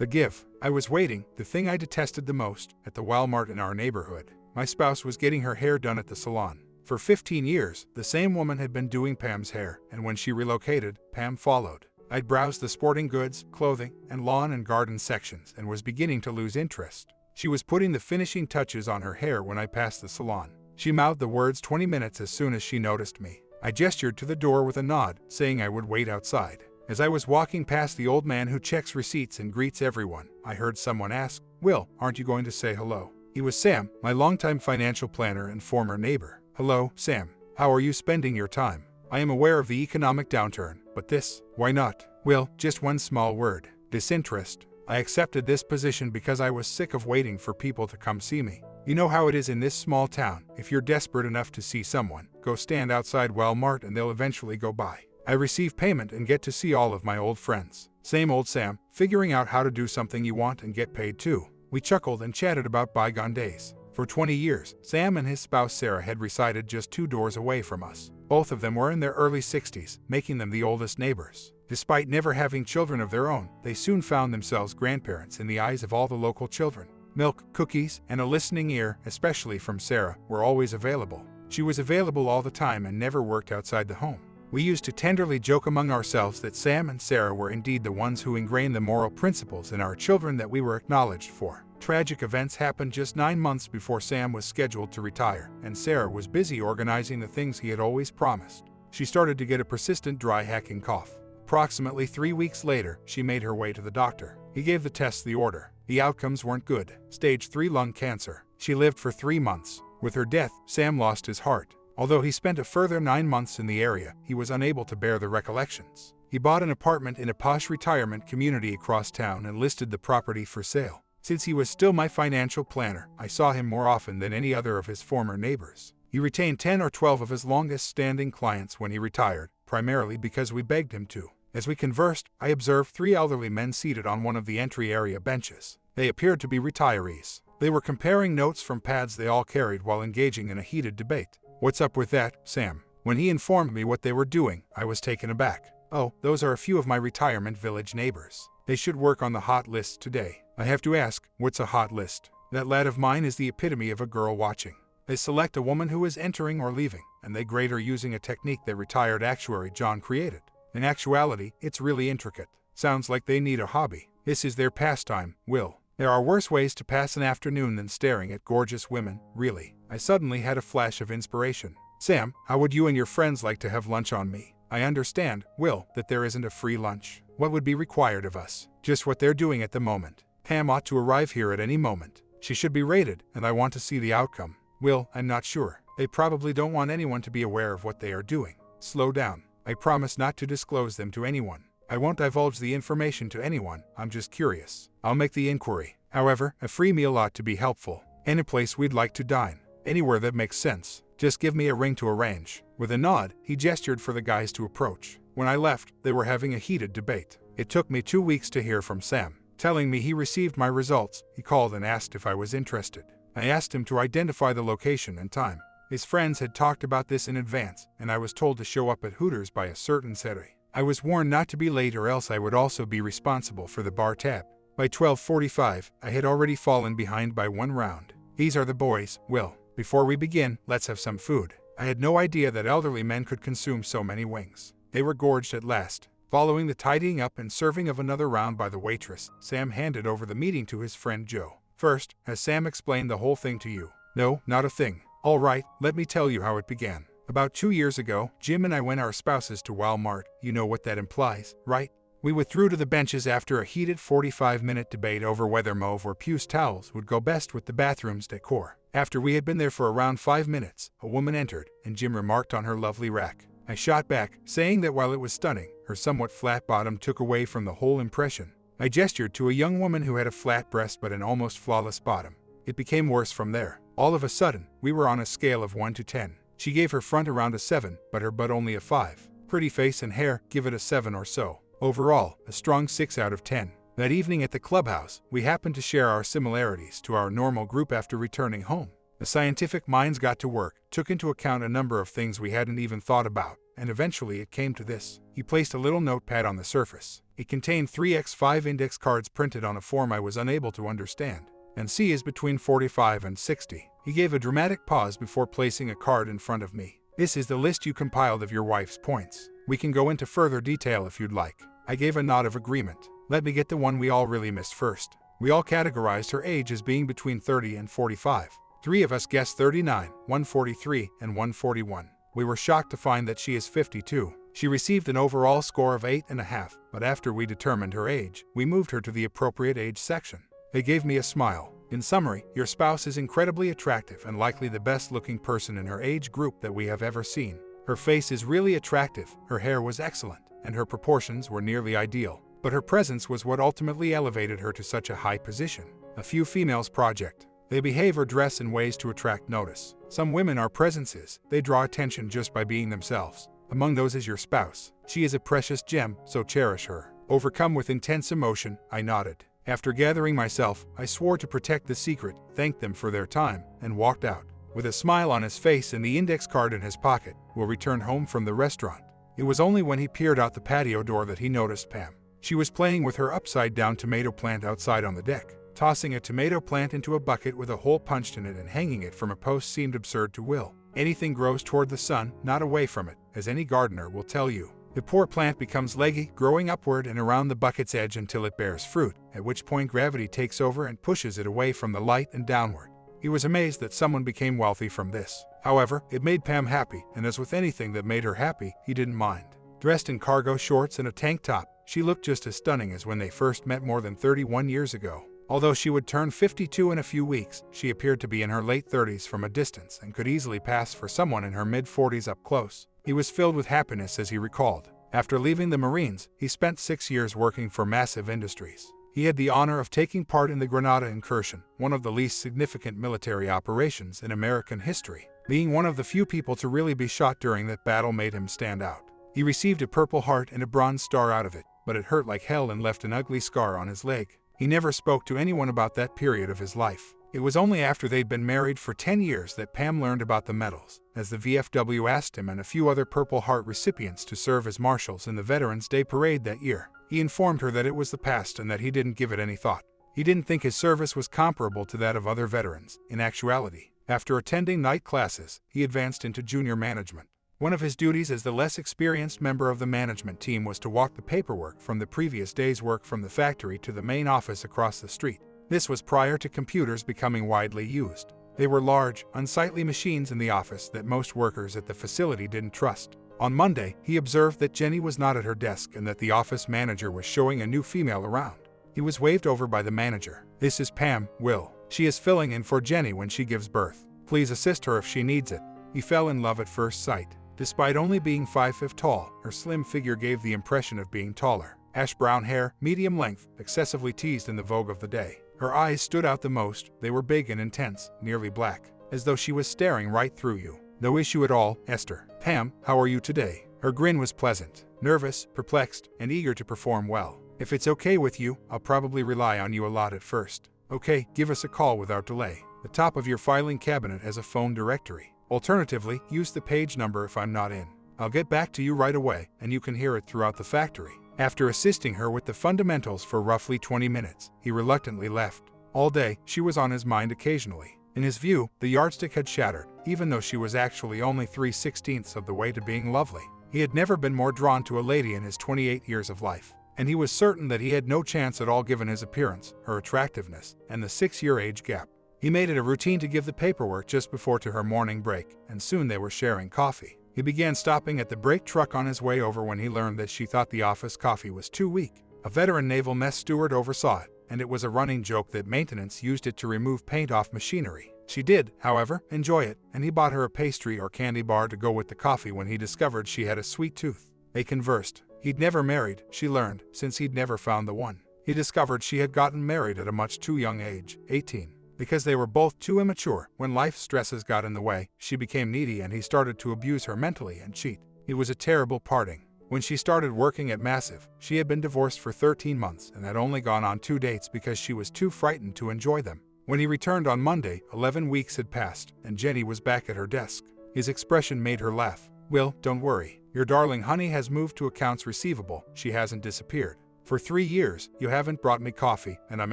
The give. I was waiting, the thing I detested the most, at the Walmart in our neighborhood. My spouse was getting her hair done at the salon. For 15 years, the same woman had been doing Pam's hair, and when she relocated, Pam followed. I'd browsed the sporting goods, clothing, and lawn and garden sections and was beginning to lose interest. She was putting the finishing touches on her hair when I passed the salon. She mouthed the words 20 minutes as soon as she noticed me. I gestured to the door with a nod, saying I would wait outside. As I was walking past the old man who checks receipts and greets everyone, I heard someone ask, "Will, aren't you going to say hello?" He was Sam, my longtime financial planner and former neighbor. "Hello, Sam. How are you spending your time? I am aware of the economic downturn, but this, why not?" "Will, just one small word. Disinterest. I accepted this position because I was sick of waiting for people to come see me. You know how it is in this small town. If you're desperate enough to see someone, go stand outside Walmart and they'll eventually go by. I receive payment and get to see all of my old friends." Same old Sam, figuring out how to do something you want and get paid too. We chuckled and chatted about bygone days. For 20 years, Sam and his spouse Sarah had resided just 2 doors away from us. Both of them were in their early 60s, making them the oldest neighbors. Despite never having children of their own, they soon found themselves grandparents in the eyes of all the local children. Milk, cookies, and a listening ear, especially from Sarah, were always available. She was available all the time and never worked outside the home. We used to tenderly joke among ourselves that Sam and Sarah were indeed the ones who ingrained the moral principles in our children that we were acknowledged for. Tragic events happened just 9 months before Sam was scheduled to retire, and Sarah was busy organizing the things he had always promised. She started to get a persistent dry hacking cough. Approximately 3 weeks later, she made her way to the doctor. He gave the tests the order. The outcomes weren't good. Stage 3 lung cancer. She lived for 3 months. With her death, Sam lost his heart. Although he spent a further 9 months in the area, he was unable to bear the recollections. He bought an apartment in a posh retirement community across town and listed the property for sale. Since he was still my financial planner, I saw him more often than any other of his former neighbors. He retained 10 or 12 of his longest-standing clients when he retired, primarily because we begged him to. As we conversed, I observed 3 elderly men seated on one of the entry area benches. They appeared to be retirees. They were comparing notes from pads they all carried while engaging in a heated debate. "What's up with that, Sam?" When he informed me what they were doing, I was taken aback. "Oh, those are a few of my retirement village neighbors. They should work on the hot lists today." I have to ask, what's a hot list? That lad of mine is the epitome of a girl watching. They select a woman who is entering or leaving, and they grade her using a technique that retired actuary John created. In actuality, it's really intricate. Sounds like they need a hobby. This is their pastime, Will. There are worse ways to pass an afternoon than staring at gorgeous women, really. I suddenly had a flash of inspiration. "Sam, how would you and your friends like to have lunch on me? I understand, Will, that there isn't a free lunch. What would be required of us?" "Just what they're doing at the moment. Pam ought to arrive here at any moment. She should be rated, and I want to see the outcome." "Will, I'm not sure. They probably don't want anyone to be aware of what they are doing." "Slow down. I promise not to disclose them to anyone. I won't divulge the information to anyone, I'm just curious. I'll make the inquiry. However, a free meal ought to be helpful. Any place we'd like to dine. Anywhere that makes sense. Just give me a ring to arrange." With a nod, he gestured for the guys to approach. When I left, they were having a heated debate. It took me 2 weeks to hear from Sam. Telling me he received my results, he called and asked if I was interested. I asked him to identify the location and time. His friends had talked about this in advance, and I was told to show up at Hooters by a certain Saturday. I was warned not to be late or else I would also be responsible for the bar tab. By 12:45, I had already fallen behind by 1 round. "These are the boys, Will. Before we begin, let's have some food." I had no idea that elderly men could consume so many wings. They were gorged at last. Following the tidying up and serving of another round by the waitress, Sam handed over the meeting to his friend Joe. "First, has Sam explained the whole thing to you?" "No, not a thing." "All right, let me tell you how it began. About 2 years ago, Jim and I went our spouses to Walmart. You know what that implies, right? We withdrew to the benches after a heated 45-minute debate over whether mauve or puce towels would go best with the bathroom's decor. After we had been there for around 5 minutes, a woman entered, and Jim remarked on her lovely rack. I shot back, saying that while it was stunning, her somewhat flat bottom took away from the whole impression. I gestured to a young woman who had a flat breast but an almost flawless bottom. It became worse from there. All of a sudden, we were on a scale of 1 to 10. She gave her front around a 7, but her butt only a 5. Pretty face and hair, give it a 7 or so. Overall, a strong 6 out of 10. That evening at the clubhouse, we happened to share our similarities to our normal group after returning home. The scientific minds got to work, took into account a number of things we hadn't even thought about, and eventually it came to this. He placed a little notepad on the surface. It contained 3x5 index cards printed on a form I was unable to understand, and C is between 45 and 60. He gave a dramatic pause before placing a card in front of me. This is the list you compiled of your wife's points. We can go into further detail if you'd like. I gave a nod of agreement. Let me get the one we all really missed first. We all categorized her age as being between 30 and 45. 3 of us guessed 39, 143, and 141. We were shocked to find that she is 52. She received an overall score of 8.5, but after we determined her age, we moved her to the appropriate age section. They gave me a smile. In summary, your spouse is incredibly attractive and likely the best-looking person in her age group that we have ever seen. Her face is really attractive, her hair was excellent, and her proportions were nearly ideal. But her presence was what ultimately elevated her to such a high position. A few females project. They behave or dress in ways to attract notice. Some women are presences. They draw attention just by being themselves. Among those is your spouse. She is a precious gem, so cherish her. Overcome with intense emotion, I nodded. After gathering myself, I swore to protect the secret, thanked them for their time, and walked out. With a smile on his face and the index card in his pocket, Will returned home from the restaurant. It was only when he peered out the patio door that he noticed Pam. She was playing with her upside-down tomato plant outside on the deck. Tossing a tomato plant into a bucket with a hole punched in it and hanging it from a post seemed absurd to Will. Anything grows toward the sun, not away from it, as any gardener will tell you. The poor plant becomes leggy, growing upward and around the bucket's edge until it bears fruit, at which point gravity takes over and pushes it away from the light and downward. He was amazed that someone became wealthy from this. However, it made Pam happy, and as with anything that made her happy, he didn't mind. Dressed in cargo shorts and a tank top, she looked just as stunning as when they first met more than 31 years ago. Although she would turn 52 in a few weeks, she appeared to be in her late 30s from a distance and could easily pass for someone in her mid-40s up close. He was filled with happiness as he recalled. After leaving the Marines, he spent 6 years working for massive industries. He had the honor of taking part in the Grenada incursion, one of the least significant military operations in American history. Being one of the few people to really be shot during that battle made him stand out. He received a Purple Heart and a Bronze Star out of it, but it hurt like hell and left an ugly scar on his leg. He never spoke to anyone about that period of his life. It was only after they'd been married for 10 years that Pam learned about the medals, as the VFW asked him and a few other Purple Heart recipients to serve as marshals in the Veterans Day Parade that year. He informed her that it was the past and that he didn't give it any thought. He didn't think his service was comparable to that of other veterans. In actuality, after attending night classes, he advanced into junior management. One of his duties as the less experienced member of the management team was to walk the paperwork from the previous day's work from the factory to the main office across the street. This was prior to computers becoming widely used. They were large, unsightly machines in the office that most workers at the facility didn't trust. On Monday, he observed that Jenny was not at her desk and that the office manager was showing a new female around. He was waved over by the manager. "This is Pam, Will. She is filling in for Jenny when she gives birth. Please assist her if she needs it." He fell in love at first sight. Despite only being 5'5" tall, her slim figure gave the impression of being taller. Ash brown hair, medium length, excessively teased in the vogue of the day. Her eyes stood out the most. They were big and intense, nearly black, as though she was staring right through you. "No issue at all, Esther. Pam, how are you today?" Her grin was pleasant, nervous, perplexed, and eager to perform well. "If it's okay with you, I'll probably rely on you a lot at first. Okay, give us a call without delay. The top of your filing cabinet has a phone directory. Alternatively, use the page number if I'm not in. I'll get back to you right away, and you can hear it throughout the factory." After assisting her with the fundamentals for roughly 20 minutes, he reluctantly left. All day, she was on his mind occasionally. In his view, the yardstick had shattered, even though she was actually only 3/16 of the way to being lovely. He had never been more drawn to a lady in his 28 years of life, and he was certain that he had no chance at all given his appearance, her attractiveness, and the 6-year age gap. He made it a routine to give the paperwork just before to her morning break, and soon they were sharing coffee. He began stopping at the brake truck on his way over when he learned that she thought the office coffee was too weak. A veteran naval mess steward oversaw it, and it was a running joke that maintenance used it to remove paint off machinery. She did, however, enjoy it, and he bought her a pastry or candy bar to go with the coffee when he discovered she had a sweet tooth. They conversed. He'd never married, she learned, since he'd never found the one. He discovered she had gotten married at a much too young age, 18. Because they were both too immature, when life stresses got in the way, she became needy and he started to abuse her mentally and cheat. It was a terrible parting. When she started working at Massive, she had been divorced for 13 months and had only gone on 2 dates because she was too frightened to enjoy them. When he returned on Monday, 11 weeks had passed, and Jenny was back at her desk. His expression made her laugh. "Will, don't worry. Your darling honey has moved to accounts receivable. She hasn't disappeared. For 3 years, you haven't brought me coffee, and I'm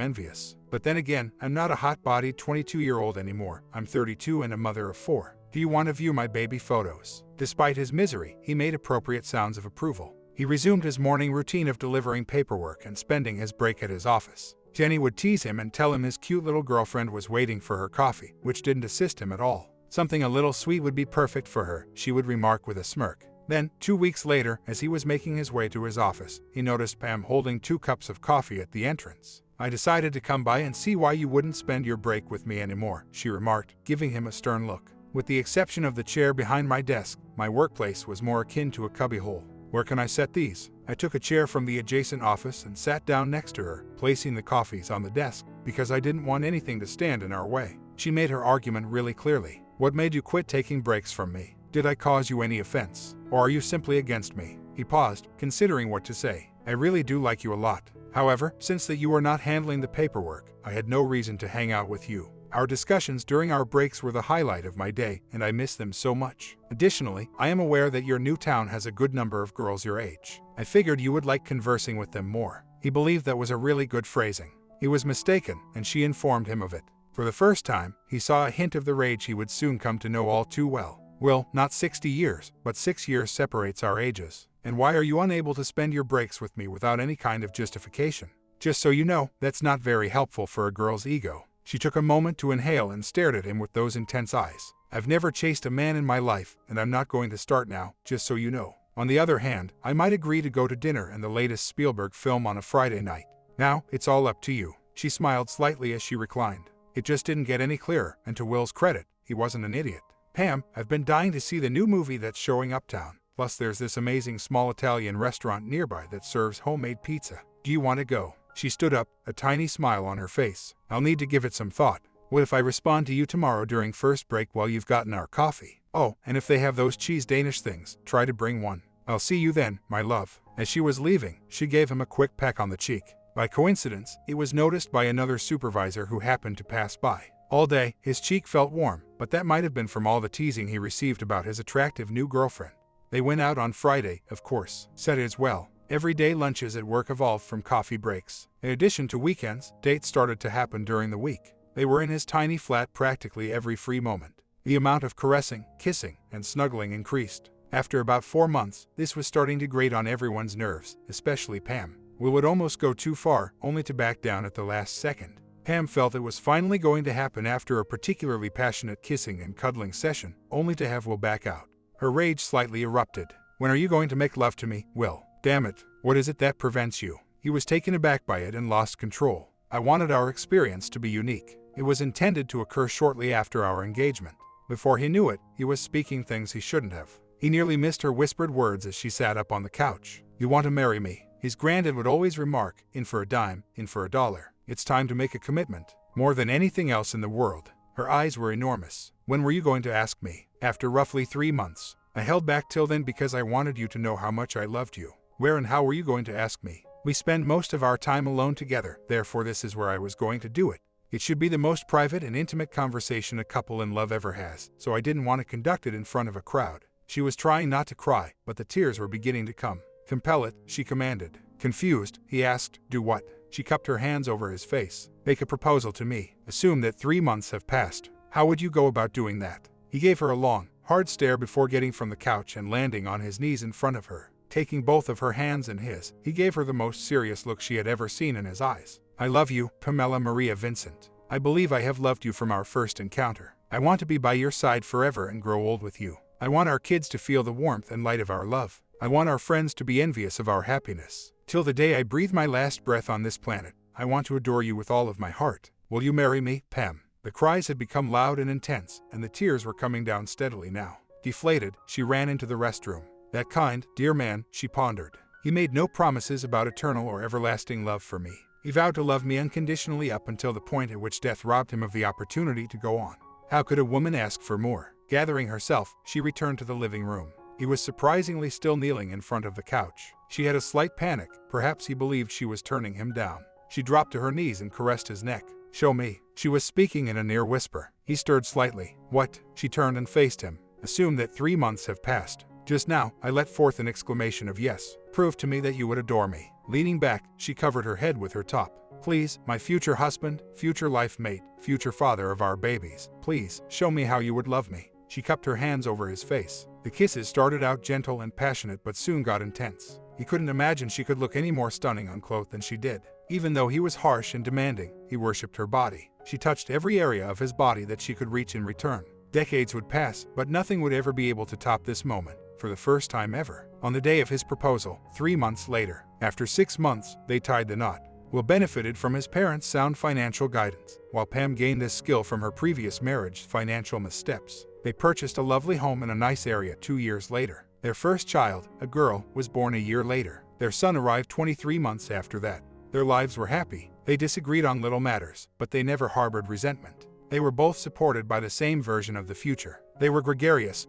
envious. But then again, I'm not a hot-bodied 22-year-old anymore. I'm 32 and a mother of 4. Do you want to view my baby photos?" Despite his misery, he made appropriate sounds of approval. He resumed his morning routine of delivering paperwork and spending his break at his office. Jenny would tease him and tell him his cute little girlfriend was waiting for her coffee, which didn't assist him at all. "Something a little sweet would be perfect for her," she would remark with a smirk. Then, 2 weeks later, as he was making his way to his office, he noticed Pam holding 2 cups of coffee at the entrance. "I decided to come by and see why you wouldn't spend your break with me anymore," she remarked, giving him a stern look. "With the exception of the chair behind my desk, my workplace was more akin to a cubbyhole. Where can I set these?" I took a chair from the adjacent office and sat down next to her, placing the coffees on the desk, because I didn't want anything to stand in our way. She made her argument really clearly. "What made you quit taking breaks from me? Did I cause you any offense? Or are you simply against me?" He paused, considering what to say. "I really do like you a lot. However, since that you are not handling the paperwork, I had no reason to hang out with you. Our discussions during our breaks were the highlight of my day, and I miss them so much. Additionally, I am aware that your new town has a good number of girls your age. I figured you would like conversing with them more." He believed that was a really good phrasing. He was mistaken, and she informed him of it. For the first time, he saw a hint of the rage he would soon come to know all too well. "Well, not 60 years, but 6 years separates our ages. And why are you unable to spend your breaks with me without any kind of justification? Just so you know, that's not very helpful for a girl's ego." She took a moment to inhale and stared at him with those intense eyes. "I've never chased a man in my life, and I'm not going to start now, just so you know. On the other hand, I might agree to go to dinner and the latest Spielberg film on a Friday night. Now, it's all up to you." She smiled slightly as she reclined. It just didn't get any clearer, and to Will's credit, he wasn't an idiot. "Pam, I've been dying to see the new movie that's showing uptown. Plus there's this amazing small Italian restaurant nearby that serves homemade pizza. Do you want to go?" She stood up, a tiny smile on her face. "I'll need to give it some thought. What if I respond to you tomorrow during first break while you've gotten our coffee? Oh, and if they have those cheese Danish things, try to bring one. I'll see you then, my love." As she was leaving, she gave him a quick peck on the cheek. By coincidence, it was noticed by another supervisor who happened to pass by. All day, his cheek felt warm, but that might have been from all the teasing he received about his attractive new girlfriend. They went out on Friday, of course. Said as well. Everyday lunches at work evolved from coffee breaks. In addition to weekends, dates started to happen during the week. They were in his tiny flat practically every free moment. The amount of caressing, kissing, and snuggling increased. After about 4 months, this was starting to grate on everyone's nerves, especially Pam. Will would almost go too far, only to back down at the last second. Pam felt it was finally going to happen after a particularly passionate kissing and cuddling session, only to have Will back out. Her rage slightly erupted. "When are you going to make love to me, Will? Damn it, what is it that prevents you?" He was taken aback by it and lost control. "I wanted our experience to be unique. It was intended to occur shortly after our engagement." Before he knew it, he was speaking things he shouldn't have. He nearly missed her whispered words as she sat up on the couch. "You want to marry me?" His granddad would always remark, "In for a dime, in for a dollar. It's time to make a commitment." More than anything else in the world. Her eyes were enormous. "When were you going to ask me?" "After roughly 3 months. I held back till then because I wanted you to know how much I loved you." "Where and how were you going to ask me?" "We spend most of our time alone together, therefore this is where I was going to do it. It should be the most private and intimate conversation a couple in love ever has, so I didn't want to conduct it in front of a crowd." She was trying not to cry, but the tears were beginning to come. "Compel it," she commanded. Confused, he asked, "Do what?" She cupped her hands over his face. "Make a proposal to me. Assume that 3 months have passed. How would you go about doing that?" He gave her a long, hard stare before getting from the couch and landing on his knees in front of her. Taking both of her hands in his, he gave her the most serious look she had ever seen in his eyes. "I love you, Pamela Maria Vincent. I believe I have loved you from our first encounter. I want to be by your side forever and grow old with you. I want our kids to feel the warmth and light of our love. I want our friends to be envious of our happiness. Till the day I breathe my last breath on this planet, I want to adore you with all of my heart. Will you marry me, Pam?" The cries had become loud and intense, and the tears were coming down steadily now. Deflated, she ran into the restroom. "That kind, dear man," she pondered. "He made no promises about eternal or everlasting love for me. He vowed to love me unconditionally up until the point at which death robbed him of the opportunity to go on. How could a woman ask for more?" Gathering herself, she returned to the living room. He was surprisingly still kneeling in front of the couch. She had a slight panic. Perhaps he believed she was turning him down. She dropped to her knees and caressed his neck. "Show me." She was speaking in a near whisper. He stirred slightly. "What?" She turned and faced him. "Assume that 3 months have passed. Just now, I let forth an exclamation of yes. Prove to me that you would adore me." Leaning back, she covered her head with her top. Please, my future husband, future life mate, future father of our babies, please, show me how you would love me. She cupped her hands over his face. The kisses started out gentle and passionate but soon got intense. He couldn't imagine she could look any more stunning unclothed than she did. Even though he was harsh and demanding, he worshipped her body. She touched every area of his body that she could reach in return. Decades would pass, but nothing would ever be able to top this moment. For the first time ever. On the day of his proposal, 3 months later, after 6 months, they tied the knot. Will benefited from his parents' sound financial guidance, while Pam gained this skill from her previous marriage's financial missteps. They purchased a lovely home in a nice area 2 years later. Their first child, a girl, was born a year later. Their son arrived 23 months after that. Their lives were happy. They disagreed on little matters, but they never harbored resentment. They were both supported by the same version of the future. They were gregarious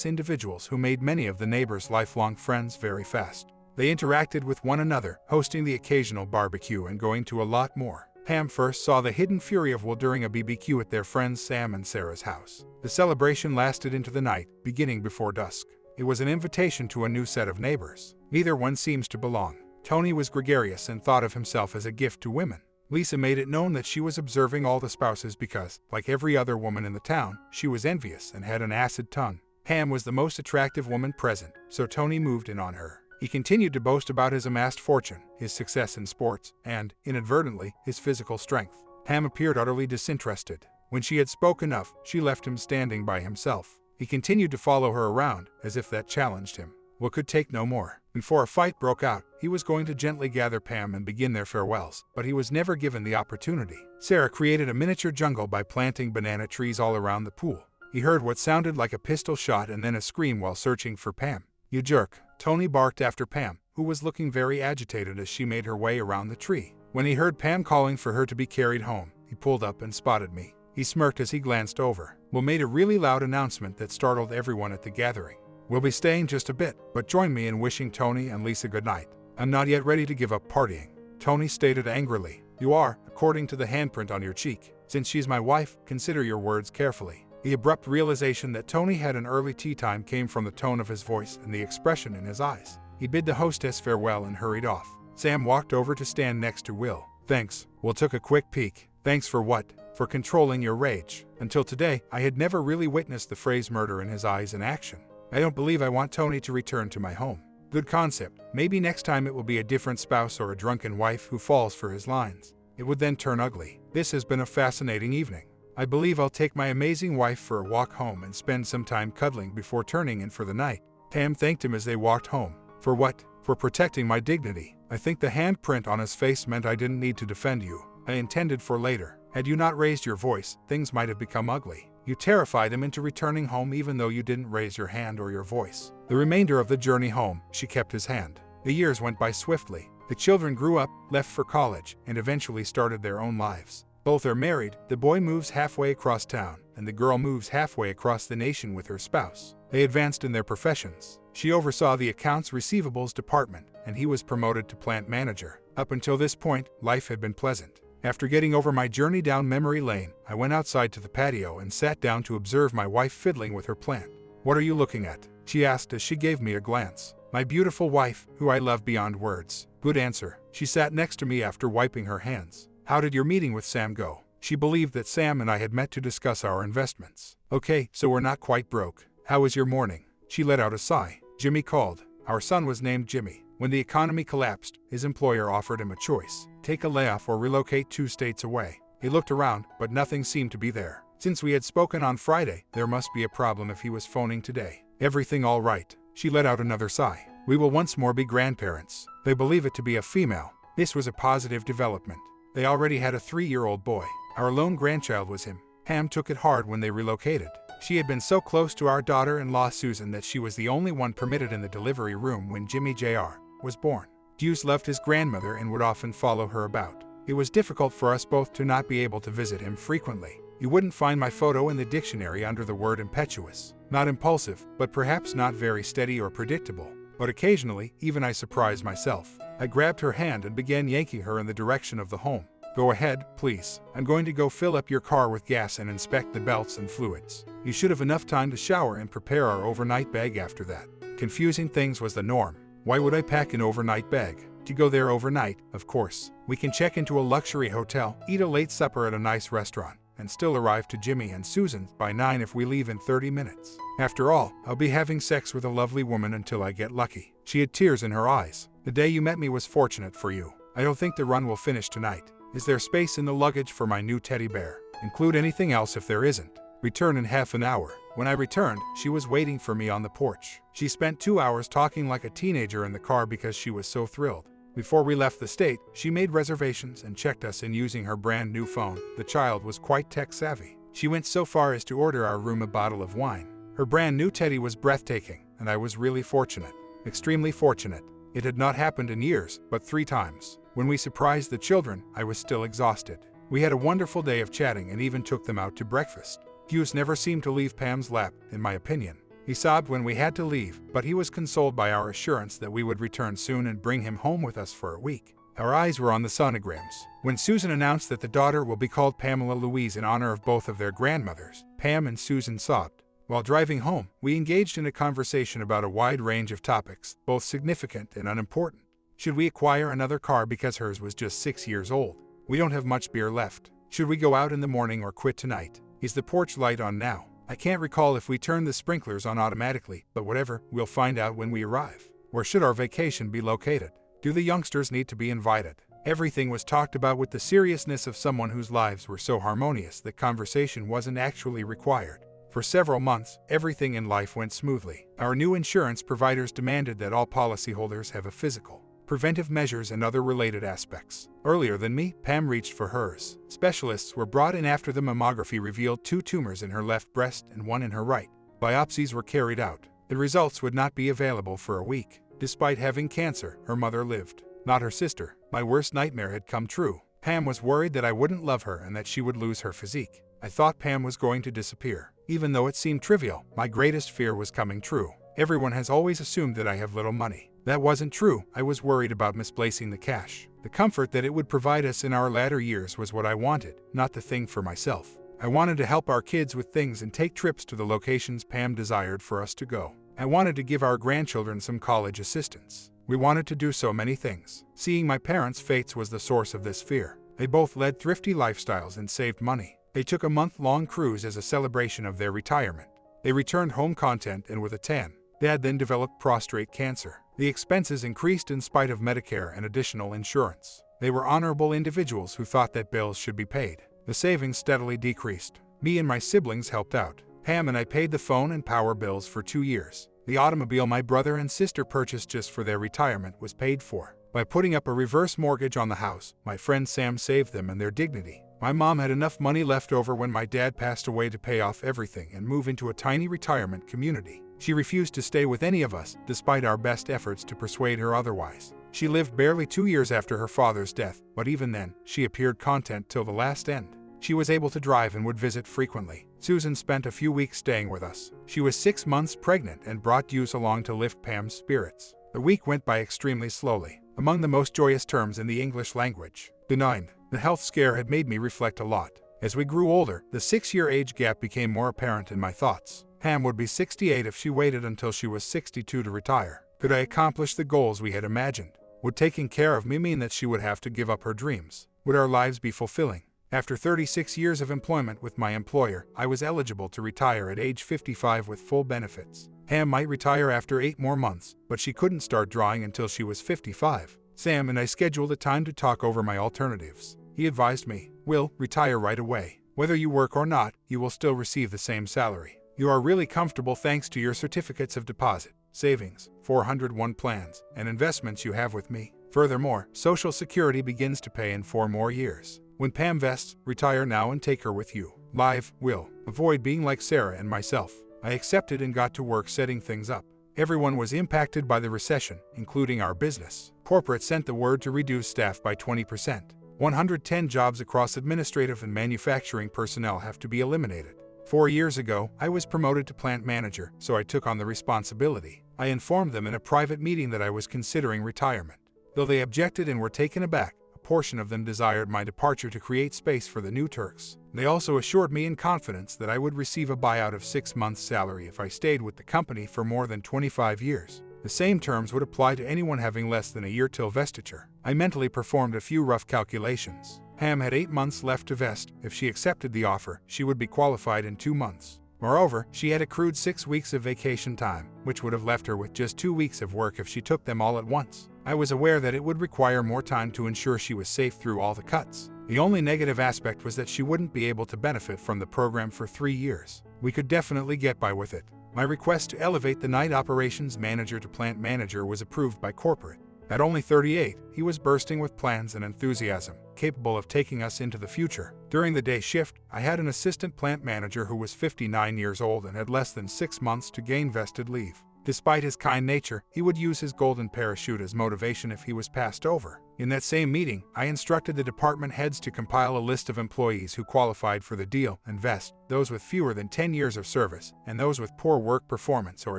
individuals who made many of the neighbors' lifelong friends very fast. They interacted with one another, hosting the occasional barbecue and going to a lot more. Pam first saw the hidden fury of Will during a BBQ at their friends Sam and Sarah's house. The celebration lasted into the night, beginning before dusk. It was an invitation to a new set of neighbors. Neither one seems to belong. Tony was gregarious and thought of himself as a gift to women. Lisa made it known that she was observing all the spouses because, like every other woman in the town, she was envious and had an acid tongue. Pam was the most attractive woman present, so Tony moved in on her. He continued to boast about his amassed fortune, his success in sports, and, inadvertently, his physical strength. Pam appeared utterly disinterested. When she had spoken enough, she left him standing by himself. He continued to follow her around, as if that challenged him. Will could take no more. Before a fight broke out, he was going to gently gather Pam and begin their farewells, but he was never given the opportunity. Sarah created a miniature jungle by planting banana trees all around the pool. He heard what sounded like a pistol shot and then a scream while searching for Pam. "You jerk," Tony barked after Pam, who was looking very agitated as she made her way around the tree. When he heard Pam calling for her to be carried home, he pulled up and spotted me. He smirked as he glanced over. Will made a really loud announcement that startled everyone at the gathering. "We'll be staying just a bit, but join me in wishing Tony and Lisa good night. I'm not yet ready to give up partying," Tony stated angrily. "You are, according to the handprint on your cheek. Since she's my wife, consider your words carefully." The abrupt realization that Tony had an early tea time came from the tone of his voice and the expression in his eyes. He bid the hostess farewell and hurried off. Sam walked over to stand next to Will. "Thanks." Will took a quick peek. "Thanks for what?" "For controlling your rage. Until today, I had never really witnessed the phrase murder in his eyes in action. I don't believe I want Tony to return to my home." "Good concept. Maybe next time it will be a different spouse or a drunken wife who falls for his lines. It would then turn ugly. This has been a fascinating evening. I believe I'll take my amazing wife for a walk home and spend some time cuddling before turning in for the night." Pam thanked him as they walked home. "For what?" "For protecting my dignity. I think the handprint on his face meant I didn't need to defend you. I intended for later. Had you not raised your voice, things might have become ugly. You terrified him into returning home even though you didn't raise your hand or your voice." The remainder of the journey home, she kept his hand. The years went by swiftly. The children grew up, left for college, and eventually started their own lives. Both are married. The boy moves halfway across town, and the girl moves halfway across the nation with her spouse. They advanced in their professions. She oversaw the accounts receivables department, and he was promoted to plant manager. Up until this point, life had been pleasant. After getting over my journey down memory lane, I went outside to the patio and sat down to observe my wife fiddling with her plant. "What are you looking at?" she asked as she gave me a glance. "My beautiful wife, who I love beyond words." "Good answer." She sat next to me after wiping her hands. "How did your meeting with Sam go?" She believed that Sam and I had met to discuss our investments. "Okay, so we're not quite broke. How was your morning?" She let out a sigh. "Jimmy called. Our son was named Jimmy. When the economy collapsed, his employer offered him a choice. Take a layoff or relocate 2 states away. He looked around, but nothing seemed to be there. Since we had spoken on Friday, there must be a problem if he was phoning today. Everything all right?" She let out another sigh. "We will once more be grandparents. They believe it to be a female." This was a positive development. They already had a 3-year-old boy. Our lone grandchild was him. Pam took it hard when they relocated. She had been so close to our daughter-in-law Susan that she was the only one permitted in the delivery room when Jimmy Jr. was born. Hughes loved his grandmother and would often follow her about. It was difficult for us both to not be able to visit him frequently. You wouldn't find my photo in the dictionary under the word impetuous. Not impulsive, but perhaps not very steady or predictable. But occasionally, even I surprised myself. I grabbed her hand and began yanking her in the direction of the home. "Go ahead, please. I'm going to go fill up your car with gas and inspect the belts and fluids. You should have enough time to shower and prepare our overnight bag after that." Confusing things was the norm. Why would I pack an overnight bag? To go there overnight, of course. We can check into a luxury hotel, eat a late supper at a nice restaurant, and still arrive to Jimmy and Susan by 9 if we leave in 30 minutes. After all, I'll be having sex with a lovely woman until I get lucky. She had tears in her eyes. The day you met me was fortunate for you. I don't think the run will finish tonight. Is there space in the luggage for my new teddy bear? Include anything else if there isn't. Return in half an hour. When I returned, she was waiting for me on the porch. She spent 2 hours talking like a teenager in the car because she was so thrilled. Before we left the state, she made reservations and checked us in using her brand new phone. The child was quite tech savvy. She went so far as to order our room a bottle of wine. Her brand new teddy was breathtaking, and I was really fortunate. Extremely fortunate. It had not happened in years, but 3 times. When we surprised the children, I was still exhausted. We had a wonderful day of chatting and even took them out to breakfast. Hughes never seemed to leave Pam's lap, in my opinion. He sobbed when we had to leave, but he was consoled by our assurance that we would return soon and bring him home with us for a week. Our eyes were on the sonograms. When Susan announced that the daughter will be called Pamela Louise in honor of both of their grandmothers, Pam and Susan sobbed. While driving home, we engaged in a conversation about a wide range of topics, both significant and unimportant. Should we acquire another car because hers was just 6 years old? We don't have much beer left. Should we go out in the morning or quit tonight? Is the porch light on now? I can't recall if we turned the sprinklers on automatically, but whatever, we'll find out when we arrive. Where should our vacation be located? Do the youngsters need to be invited? Everything was talked about with the seriousness of someone whose lives were so harmonious that conversation wasn't actually required. For several months, everything in life went smoothly. Our new insurance providers demanded that all policyholders have a physical, preventive measures and other related aspects. Earlier than me, Pam reached for hers. Specialists were brought in after the mammography revealed 2 tumors in her left breast and 1 in her right. Biopsies were carried out. The results would not be available for a week. Despite having cancer, her mother lived. Not her sister. My worst nightmare had come true. Pam was worried that I wouldn't love her and that she would lose her physique. I thought Pam was going to disappear. Even though it seemed trivial, my greatest fear was coming true. Everyone has always assumed that I have little money. That wasn't true. I was worried about misplacing the cash. The comfort that it would provide us in our latter years was what I wanted, not the thing for myself. I wanted to help our kids with things and take trips to the locations Pam desired for us to go. I wanted to give our grandchildren some college assistance. We wanted to do so many things. Seeing my parents' fates was the source of this fear. They both led thrifty lifestyles and saved money. They took a month-long cruise as a celebration of their retirement. They returned home content and with a tan. Dad then developed prostate cancer. The expenses increased in spite of Medicare and additional insurance. They were honorable individuals who thought that bills should be paid. The savings steadily decreased. Me and my siblings helped out. Pam and I paid the phone and power bills for 2 years. The automobile my brother and sister purchased just for their retirement was paid for. By putting up a reverse mortgage on the house, my friend Sam saved them and their dignity. My mom had enough money left over when my dad passed away to pay off everything and move into a tiny retirement community. She refused to stay with any of us, despite our best efforts to persuade her otherwise. She lived barely 2 years after her father's death, but even then, she appeared content till the last end. She was able to drive and would visit frequently. Susan spent a few weeks staying with us. She was 6 months pregnant and brought Hughes along to lift Pam's spirits. The week went by extremely slowly. Among the most joyous terms in the English language, benign. The health scare had made me reflect a lot. As we grew older, the 6-year age gap became more apparent in my thoughts. Pam would be 68 if she waited until she was 62 to retire. Could I accomplish the goals we had imagined? Would taking care of me mean that she would have to give up her dreams? Would our lives be fulfilling? After 36 years of employment with my employer, I was eligible to retire at age 55 with full benefits. Pam might retire after 8 more months, but she couldn't start drawing until she was 55. Sam and I scheduled a time to talk over my alternatives. He advised me, "Will, retire right away. Whether you work or not, you will still receive the same salary. You are really comfortable thanks to your certificates of deposit, savings, 401 plans, and investments you have with me. Furthermore, Social Security begins to pay in 4 more years. When Pam vests, retire now and take her with you. Live, Will. Avoid being like Sarah and myself." I accepted and got to work setting things up. Everyone was impacted by the recession, including our business. Corporate sent the word to reduce staff by 20%. 110 jobs across administrative and manufacturing personnel have to be eliminated. 4 years ago, I was promoted to plant manager, so I took on the responsibility. I informed them in a private meeting that I was considering retirement. Though they objected and were taken aback, a portion of them desired my departure to create space for the new Turks. They also assured me in confidence that I would receive a buyout of 6 months' salary if I stayed with the company for more than 25 years. The same terms would apply to anyone having less than a year till vestiture. I mentally performed a few rough calculations. Pam had 8 months left to vest. If she accepted the offer, she would be qualified in 2 months. Moreover, she had accrued 6 weeks of vacation time, which would have left her with just 2 weeks of work if she took them all at once. I was aware that it would require more time to ensure she was safe through all the cuts. The only negative aspect was that she wouldn't be able to benefit from the program for 3 years. We could definitely get by with it. My request to elevate the night operations manager to plant manager was approved by corporate. At only 38, he was bursting with plans and enthusiasm, capable of taking us into the future. During the day shift, I had an assistant plant manager who was 59 years old and had less than 6 months to gain vested leave. Despite his kind nature, he would use his golden parachute as motivation if he was passed over. In that same meeting, I instructed the department heads to compile a list of employees who qualified for the deal and vest, those with fewer than 10 years of service, and those with poor work performance or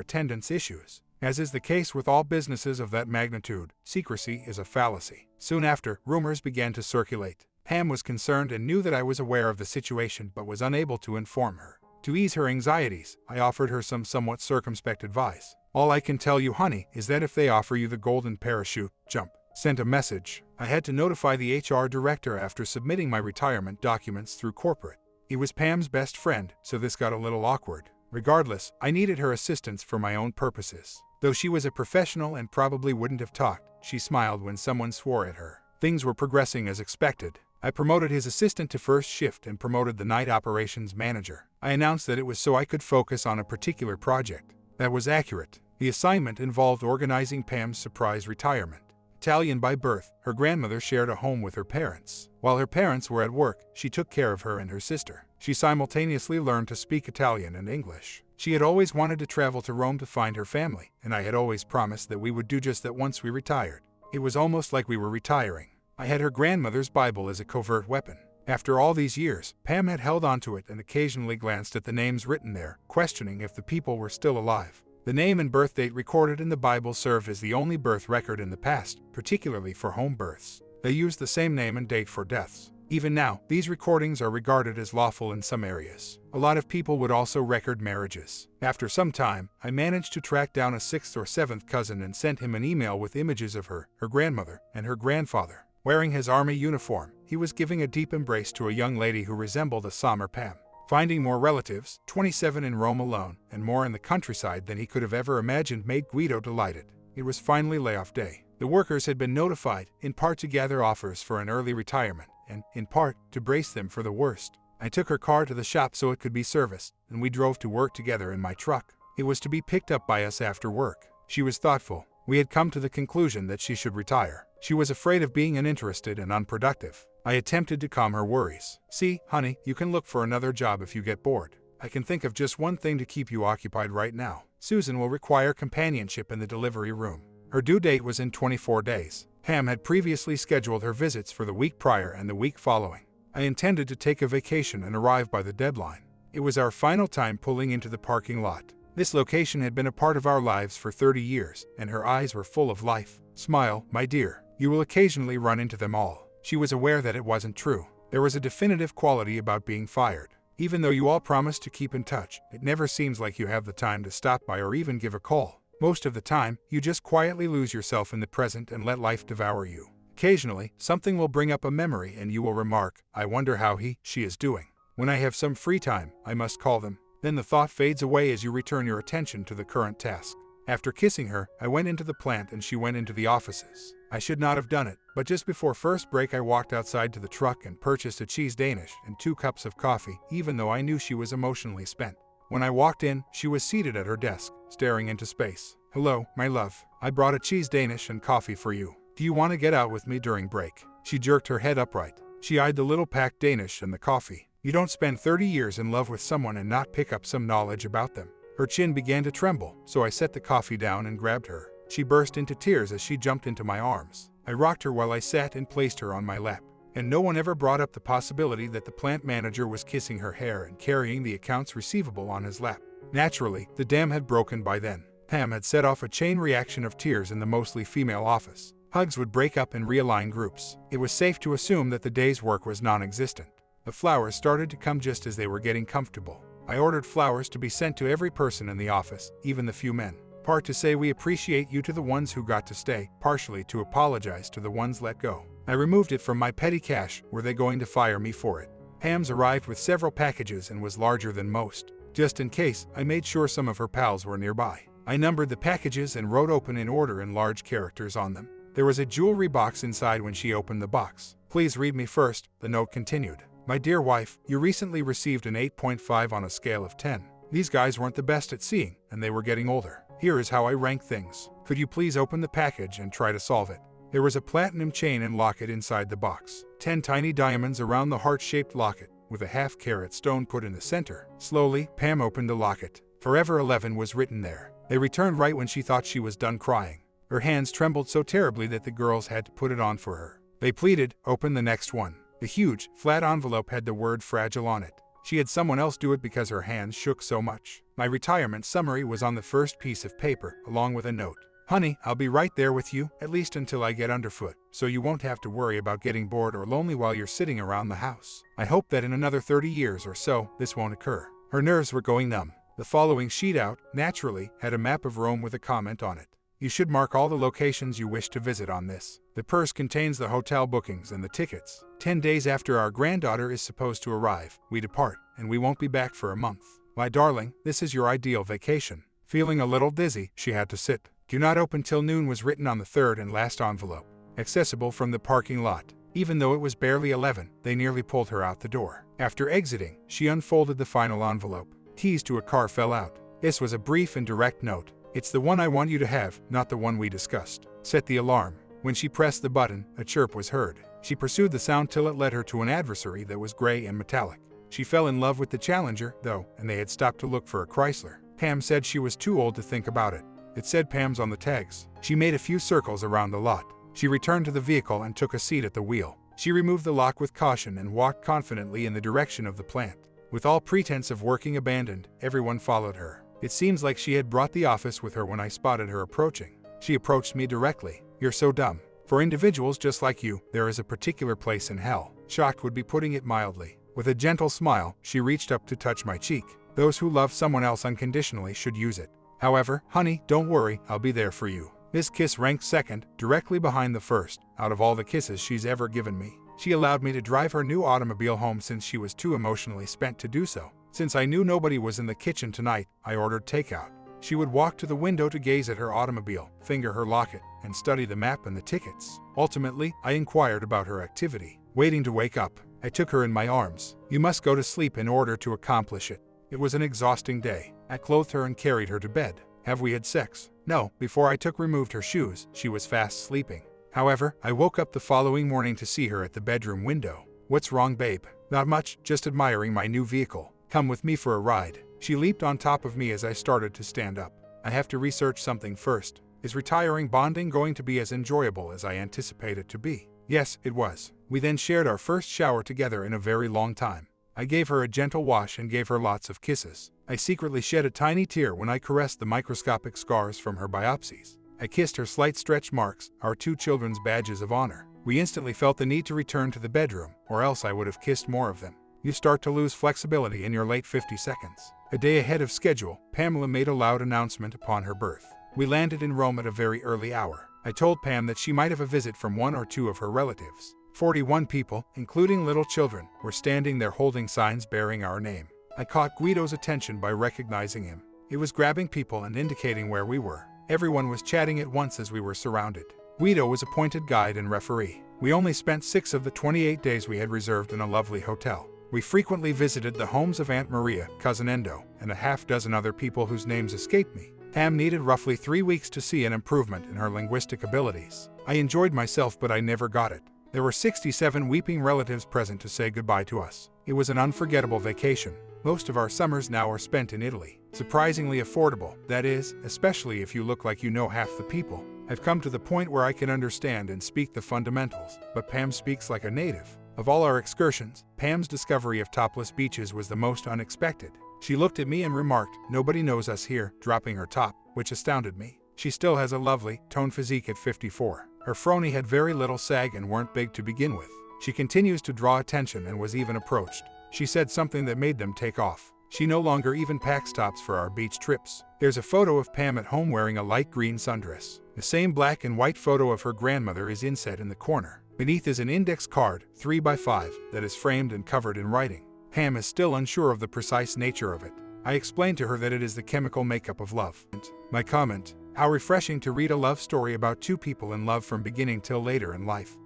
attendance issues. As is the case with all businesses of that magnitude, secrecy is a fallacy. Soon after, rumors began to circulate. Pam was concerned and knew that I was aware of the situation but was unable to inform her. To ease her anxieties, I offered her some somewhat circumspect advice. All I can tell you, honey, is that if they offer you the golden parachute, jump. Sent a message. I had to notify the HR director after submitting my retirement documents through corporate. He was Pam's best friend, so this got a little awkward. Regardless, I needed her assistance for my own purposes. Though she was a professional and probably wouldn't have talked, she smiled when someone swore at her. Things were progressing as expected. I promoted his assistant to first shift and promoted the night operations manager. I announced that it was so I could focus on a particular project. That was accurate. The assignment involved organizing Pam's surprise retirement. Italian by birth, her grandmother shared a home with her parents. While her parents were at work, she took care of her and her sister. She simultaneously learned to speak Italian and English. She had always wanted to travel to Rome to find her family, and I had always promised that we would do just that once we retired. It was almost like we were retiring. I had her grandmother's Bible as a covert weapon. After all these years, Pam had held onto it and occasionally glanced at the names written there, questioning if the people were still alive. The name and birth date recorded in the Bible served as the only birth record in the past, particularly for home births. They used the same name and date for deaths. Even now, these recordings are regarded as lawful in some areas. A lot of people would also record marriages. After some time, I managed to track down a 6th or 7th cousin and sent him an email with images of her grandmother, and her grandfather. Wearing his army uniform, he was giving a deep embrace to a young lady who resembled a Sommer Pam. Finding more relatives, 27 in Rome alone, and more in the countryside than he could have ever imagined made Guido delighted. It was finally layoff day. The workers had been notified, in part to gather offers for an early retirement, and, in part, to brace them for the worst. I took her car to the shop so it could be serviced, and we drove to work together in my truck. It was to be picked up by us after work. She was thoughtful. We had come to the conclusion that she should retire. She was afraid of being uninterested and unproductive. I attempted to calm her worries. See, honey, you can look for another job if you get bored. I can think of just one thing to keep you occupied right now. Susan will require companionship in the delivery room. Her due date was in 24 days. Pam had previously scheduled her visits for the week prior and the week following. I intended to take a vacation and arrive by the deadline. It was our final time pulling into the parking lot. This location had been a part of our lives for 30 years, and her eyes were full of life. Smile, my dear. You will occasionally run into them all. She was aware that it wasn't true. There was a definitive quality about being fired. Even though you all promise to keep in touch, it never seems like you have the time to stop by or even give a call. Most of the time, you just quietly lose yourself in the present and let life devour you. Occasionally, something will bring up a memory and you will remark, I wonder how she is doing. When I have some free time, I must call them. Then the thought fades away as you return your attention to the current task. After kissing her, I went into the plant and she went into the offices. I should not have done it, but just before first break I walked outside to the truck and purchased a cheese Danish and 2 cups of coffee, even though I knew she was emotionally spent. When I walked in, she was seated at her desk, staring into space. Hello, my love. I brought a cheese Danish and coffee for you. Do you want to get out with me during break? She jerked her head upright. She eyed the little packed Danish and the coffee. You don't spend 30 years in love with someone and not pick up some knowledge about them. Her chin began to tremble, so I set the coffee down and grabbed her. She burst into tears as she jumped into my arms. I rocked her while I sat and placed her on my lap. And no one ever brought up the possibility that the plant manager was kissing her hair and carrying the accounts receivable on his lap. Naturally, the dam had broken by then. Pam had set off a chain reaction of tears in the mostly female office. Hugs would break up and realign groups. It was safe to assume that the day's work was non-existent. The flowers started to come just as they were getting comfortable. I ordered flowers to be sent to every person in the office, even the few men. part to say we appreciate you to the ones who got to stay, partially to apologize to the ones let go. I removed it from my petty cash. Were they going to fire me for it? Pam's arrived with several packages and was larger than most. Just in case, I made sure some of her pals were nearby. I numbered the packages and wrote open in order in large characters on them. There was a jewelry box inside when she opened the box. Please read me first, the note continued. My dear wife, you recently received an 8.5 on a scale of 10. These guys weren't the best at seeing, and they were getting older. Here is how I rank things. Could you please open the package and try to solve it? There was a platinum chain and locket inside the box. 10 tiny diamonds around the heart-shaped locket, with a half-carat stone put in the center. Slowly, Pam opened the locket. Forever 11 was written there. They returned right when she thought she was done crying. Her hands trembled so terribly that the girls had to put it on for her. They pleaded, open the next one. The huge, flat envelope had the word fragile on it. She had someone else do it because her hands shook so much. My retirement summary was on the first piece of paper, along with a note. Honey, I'll be right there with you, at least until I get underfoot, so you won't have to worry about getting bored or lonely while you're sitting around the house. I hope that in another 30 years or so, this won't occur. Her nerves were going numb. The following sheet out, naturally, had a map of Rome with a comment on it. You should mark all the locations you wish to visit on this. The purse contains the hotel bookings and the tickets. 10 days after our granddaughter is supposed to arrive, we depart, and we won't be back for a month. My darling, this is your ideal vacation. Feeling a little dizzy, she had to sit. Do not open till noon was written on the third and last envelope. Accessible from the parking lot. Even though it was barely 11, they nearly pulled her out the door. After exiting, she unfolded the final envelope. Keys to a car fell out. This was a brief and direct note. It's the one I want you to have, not the one we discussed. Set the alarm. When she pressed the button, a chirp was heard. She pursued the sound till it led her to an adversary that was gray and metallic. She fell in love with the Challenger, though, and they had stopped to look for a Chrysler. Pam said she was too old to think about it. It said Pam's on the tags. She made a few circles around the lot. She returned to the vehicle and took a seat at the wheel. She removed the lock with caution and walked confidently in the direction of the plant. With all pretense of working abandoned, everyone followed her. It seems like she had brought the office with her when I spotted her approaching. She approached me directly. You're so dumb. For individuals just like you, there is a particular place in hell. Shocked would be putting it mildly. With a gentle smile, she reached up to touch my cheek. Those who love someone else unconditionally should use it. However, honey, don't worry, I'll be there for you. This kiss ranked second, directly behind the first, out of all the kisses she's ever given me. She allowed me to drive her new automobile home since she was too emotionally spent to do so. Since I knew nobody was in the kitchen tonight, I ordered takeout. She would walk to the window to gaze at her automobile, finger her locket, and study the map and the tickets. Ultimately, I inquired about her activity. Waiting to wake up, I took her in my arms. You must go to sleep in order to accomplish it. It was an exhausting day. I clothed her and carried her to bed. Have we had sex? No. Before I removed her shoes, she was fast sleeping. However, I woke up the following morning to see her at the bedroom window. What's wrong, babe? Not much, just admiring my new vehicle. Come with me for a ride. She leaped on top of me as I started to stand up. I have to research something first. Is retiring bonding going to be as enjoyable as I anticipate it to be? Yes, it was. We then shared our first shower together in a very long time. I gave her a gentle wash and gave her lots of kisses. I secretly shed a tiny tear when I caressed the microscopic scars from her biopsies. I kissed her slight stretch marks, our two children's badges of honor. We instantly felt the need to return to the bedroom, or else I would have kissed more of them. You start to lose flexibility in your late 50 seconds. A day ahead of schedule, Pamela made a loud announcement upon her birth. We landed in Rome at a very early hour. I told Pam that she might have a visit from one or two of her relatives. 41 people, including little children, were standing there holding signs bearing our name. I caught Guido's attention by recognizing him. He was grabbing people and indicating where we were. Everyone was chatting at once as we were surrounded. Guido was appointed guide and referee. We only spent 6 of the 28 days we had reserved in a lovely hotel. We frequently visited the homes of Aunt Maria, Cousin Endo, and a half-dozen other people whose names escaped me. Pam needed roughly 3 weeks to see an improvement in her linguistic abilities. I enjoyed myself, but I never got it. There were 67 weeping relatives present to say goodbye to us. It was an unforgettable vacation. Most of our summers now are spent in Italy. Surprisingly affordable, that is, especially if you look like you know half the people. I've come to the point where I can understand and speak the fundamentals, but Pam speaks like a native. Of all our excursions, Pam's discovery of topless beaches was the most unexpected. She looked at me and remarked, "Nobody knows us here," dropping her top, which astounded me. She still has a lovely, toned physique at 54. Her frony had very little sag and weren't big to begin with. She continues to draw attention and was even approached. She said something that made them take off. She no longer even packs tops for our beach trips. There's a photo of Pam at home wearing a light green sundress. The same black and white photo of her grandmother is inset in the corner. Beneath is an index card, 3x5, that is framed and covered in writing. Pam is still unsure of the precise nature of it. I explained to her that it is the chemical makeup of love. My comment: how refreshing to read a love story about two people in love from beginning till later in life.